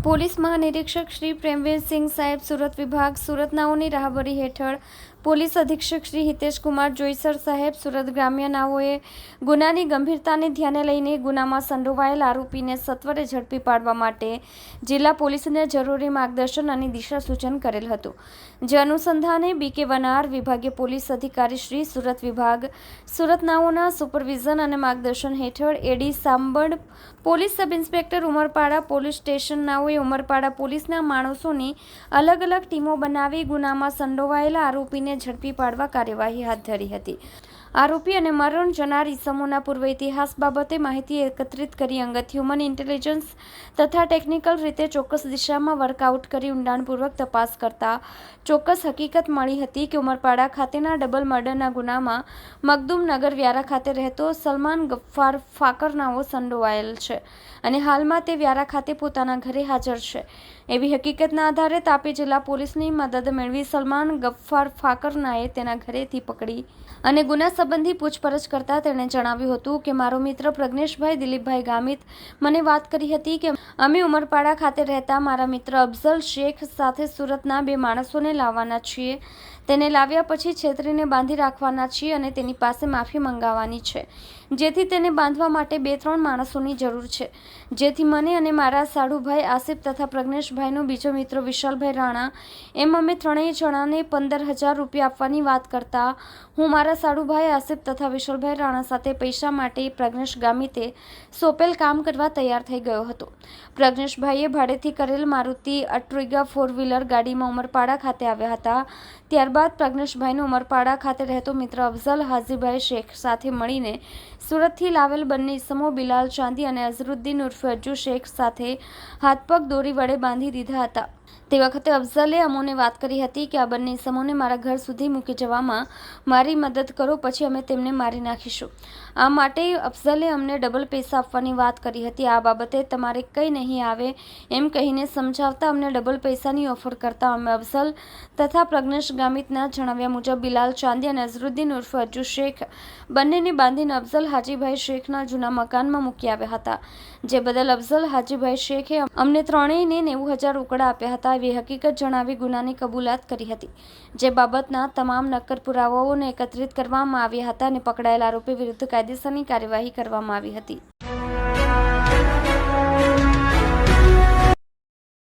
Police મહાનિરીક્ષક Shri Premvirsinh સાહેબ સુરત વિભાગ સુરત નાઓની રાહબરી હેઠળ પોલીસ અધિક્ષક શ્રી હિતેશકુમાર જોઈસર સાહેબ સુરત ગ્રામ્ય નાઓએ ગુનાની ગંભીરતાને ધ્યાને લઈને ગુનામાં સંડોવાયેલ આરોપીને સત્વરે ઝડપી પાડવા માટે જિલ્લા પોલીસને જરૂરી માર્ગદર્શન અને દિશા સૂચન કરેલ હતું, જે અનુસંધાને બીકે વનાર વિભાગીય પોલીસ અધિકારી શ્રી સુરત વિભાગ સુરત નાઓના સુપરવિઝન અને માર્ગદર્શન હેઠળ એડી Sambad police sub inspector Umarpada police station નાઓએ ઉમરપાડા પોલીસના માણસોની અલગ અલગ ટીમો બનાવી ગુનામાં સંડોવાયેલા આરોપીને ઝડપી પાડવા કાર્યવાહી હાથ ધરી હતી। આરોપી અને મરણ જનાર ઇસમોના પૂર્વ ઇતિહાસ બાબતે માહિતી એકત્રિત કરી અંગત હ્યુમન ઇન્ટેલિજન્સ તથા ટેકનિકલ રીતે ચોક્કસ દિશામાં વર્કઆઉટ કરી ઊંડાણપૂર્વક તપાસ કરતા ચોક્કસ હકીકત મળી હતી કે ઉમરપાડા ખાતેના ડબલ મર્ડરના ગુનામાં મખદુમ નગર વ્યારા ખાતે રહેતો સલમાન ગફ્ફાર ફાકર નાઓ સંડોવાયેલ છે અને હાલમાં તે વ્યારા ખાતે પોતાના ઘરે હાજર છે। એવી હકીકતના આધારે તાપી જિલ્લા પોલીસની મદદ મેળવી સલમાન ગફ્ફાર ફાકરનાએ તેના ઘરેથી પકડી અને ગુના સંબંધી પૂછપરછ કરતા તેણે જણાવ્યું હતું કે મારો મિત્ર પ્રજ્ઞેશભાઈ દિલીપભાઈ ગામિત મને વાત કરી હતી કે અમે ઉમરપાડા ખાતે રહેતા મારા મિત્ર અફઝલ શેખ સાથે સુરતના બે માણસોને લાવવાના છીએ, તેને લાવ્યા પછી છેતરીને બાંધી રાખવાના છીએ અને તેની પાસે માફી મંગાવવાની છે, જેથી તેને બાંધવા માટે 2-3 માણસોની જરૂર છે, જેથી મને અને મારા સાડુભાઈ આસિફ તથા પ્રજ્ઞેશભાઈનો બીજો મિત્ર વિશાલભાઈ રાણા એમ અમે ત્રણેય જણાને 15,000 રૂપિયા આપવાની વાત કરતા હું મારા સાડુભાઈ આસિફ તથા વિશાલભાઈ રાણા સાથે પૈસા માટે પ્રજ્ઞેશ ગામિતે સોંપેલ કામ કરવા તૈયાર થઈ ગયો હતો। પ્રજ્ઞેશભાઈએ ભાડેથી કરેલ મારુતિ અટ્રિગા 4-વ્હીલર ગાડીમાં ઉમરપાડા ખાતે આવ્યા હતા। ત્યારબાદ પ્રજ્ઞેશભાઈનો ઉમરપાડા ખાતે રહેતો મિત્ર અફઝલ હાજીભાઈ શેખ સાથે મળીને સુરતથી લાવેલ બંને ઇસમો બિલાલ ચાંદી અને અઝરુદ્દીન ઉર્ફે અજ્જુ શેખ સાથે હાથપગ દોરી વડે બાંધી દીધા હતા। તે વખતે અફઝલે અમોને વાત કરી હતી કે આ બંને ઇસમોને મારા ઘર સુધી મૂકી જવામાં મારી મદદ કરો, પછી અમે તેમને મારી નાખીશું। આ માટે અફઝલે અમને ડબલ પૈસા આપવાની વાત કરી હતી। આ બાબતે તમારે કંઈ નહીં આવે એમ કહીને સમજાવતા અમને ડબલ પૈસાની ઓફર કરતા અમે અફઝલ તથા પ્રજ્ઞેશ ગામિતના જણાવ્યા મુજબ બિલાલ ચાંદી અને અઝરુદ્દીન ઉર્ફે અજ્જુ શેખ બંનેને બાંધીને અફઝલ હાજીભાઈ શેખના જૂના મકાનમાં મૂકી આવ્યા હતા, જે બદલ અફઝલ હાજીભાઈ શેખે અમને ત્રણેયને 90,000 રોકડા આપ્યા હતા એવી હકીકત જણાવી ગુનાની કબૂલાત કરી હતી, જે બાબતના તમામ નક્કર પુરાવાઓને એકત્રિત કરવામાં આવ્યા હતા અને પકડાયેલ આરોપી વિરુદ્ધ કાયદેસરની કાર્યવાહી કરવામાં આવી હતી।